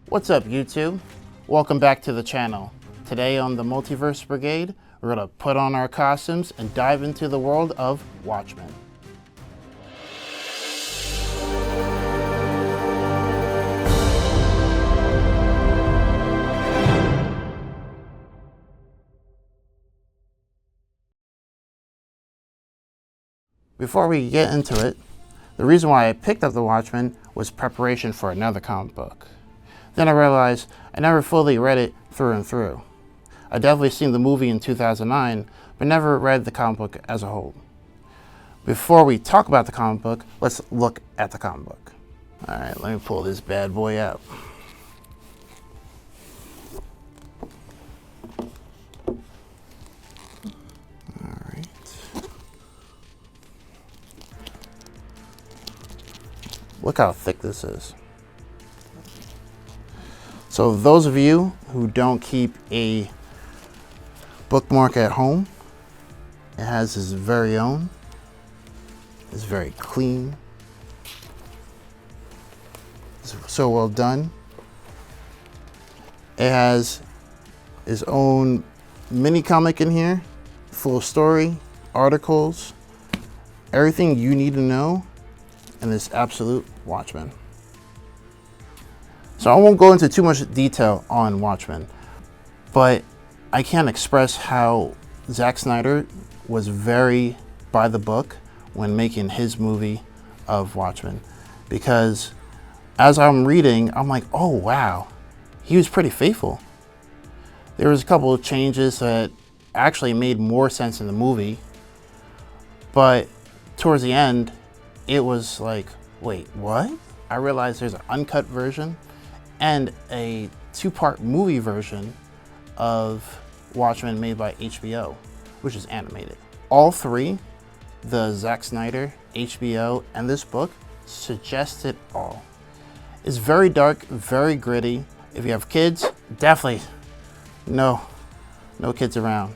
What's up, YouTube? Welcome back to the channel. Today on the Multiverse Brigade, we're going to put on our costumes and dive into the world of Watchmen. Before we get into it, the reason why I picked up the Watchmen was preparation for another comic book. Then I realized I never fully read it through and through. I definitely seen the movie in 2009, but never read the comic book as a whole. Before we talk about the comic book, let's look at the comic book. All right, let me pull this bad boy out. All right. Look how thick this is. So those of you who don't keep a bookmark at home, it has its very own. It's very clean. It's so well done. It has its own mini comic in here, full story, articles, everything you need to know in this absolute Watchmen. So I won't go into too much detail on Watchmen, but I can't express how Zack Snyder was very by the book when making his movie of Watchmen, because as I'm reading, I'm like, oh wow, he was pretty faithful. There was a couple of changes that actually made more sense in the movie, but towards the end, it was like, wait, what? I realized there's an uncut version and a two-part movie version of Watchmen made by HBO, which is animated. All three, the Zack Snyder, HBO, and this book, suggest it all. It's very dark, very gritty. If you have kids, definitely no kids around.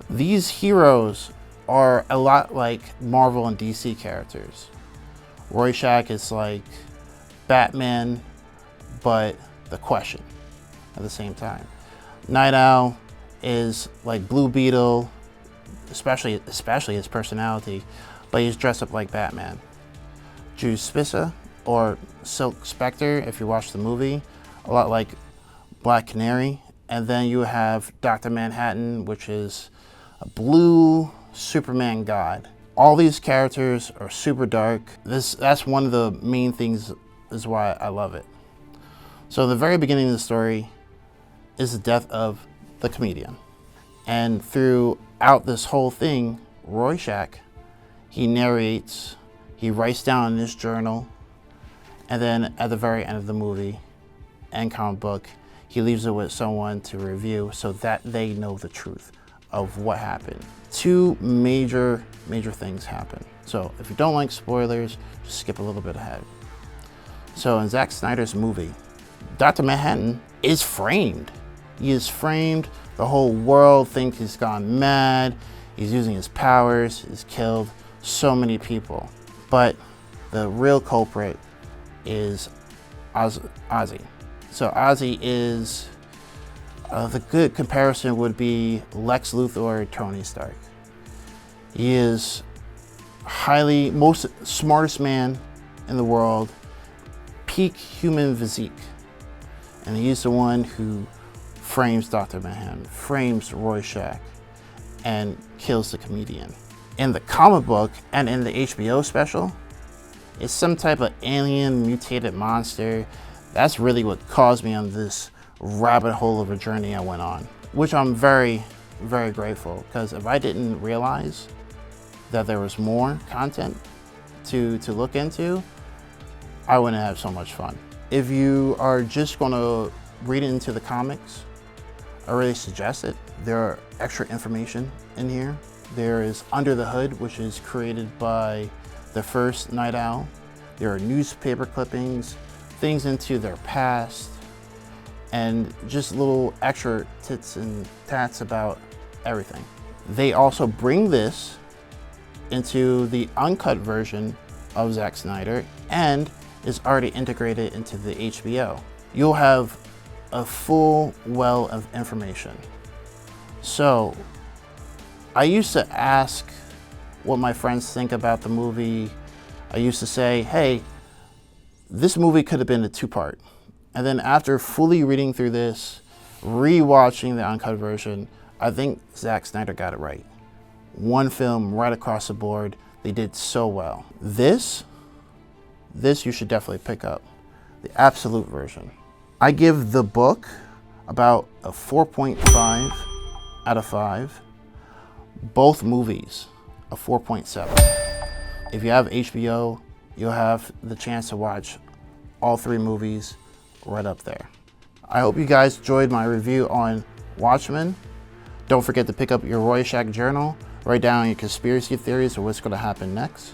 These heroes are a lot like Marvel and DC characters. Rorschach is like Batman, but the Question at the same time. Night Owl is like Blue Beetle, especially his personality, but he's dressed up like Batman. Drew Spissa, or Silk Spectre, if you watch the movie, a lot like Black Canary. And then you have Dr. Manhattan, which is a blue Superman god. All these characters are super dark. That's one of the main things is why I love it. So the very beginning of the story is the death of the comedian. And throughout this whole thing, Rorschach, he narrates, he writes down in his journal, and then at the very end of the movie and comic book, he leaves it with someone to review so that they know the truth of what happened. Two major things happen. So if you don't like spoilers, just skip a little bit ahead. So in Zack Snyder's movie, Dr. Manhattan is framed. He is framed. The whole world thinks he's gone mad. He's using his powers. He's killed so many people. But the real culprit is Ozzy. So Ozzy is, the good comparison would be Lex Luthor or Tony Stark. He is most smartest man in the world, peak human physique. And he's the one who frames Dr. Manhattan, frames Rorschach, and kills the comedian. In the comic book and in the HBO special, it's some type of alien mutated monster. That's really what caused me on this rabbit hole of a journey I went on, which I'm very, very grateful, because if I didn't realize that there was more content to look into, I wouldn't have so much fun. If you are just gonna read into the comics, I really suggest it. There are extra information in here. There is Under the Hood, which is created by the first Night Owl. There are newspaper clippings, things into their past, and just little extra tits and tats about everything. They also bring this into the uncut version of Zack Snyder and is already integrated into the HBO. you'll have a full well of information. So I used to ask what my friends think about the movie. I used to say, hey, this movie could have been a two-part. And then after fully reading through this, rewatching the uncut version, I think Zack Snyder got it right. One film right across the board. They did so well. This you should definitely pick up, the absolute version. I give the book about a 4.5 out of 5. Both movies a 4.7. If you have HBO, you'll have the chance to watch all 3 movies right up there. I hope you guys enjoyed my review on Watchmen. Don't forget to pick up your Rorschach journal, write down your conspiracy theories or what's going to happen next.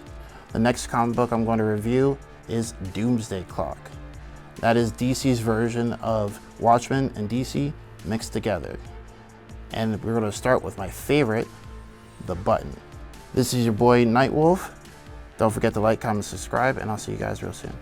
The next comic book I'm going to review is Doomsday Clock. That is DC's version of Watchmen and DC mixed together. And we're going to start with my favorite, The Button. This is your boy Nightwolf. Don't forget to like, comment, subscribe, and I'll see you guys real soon.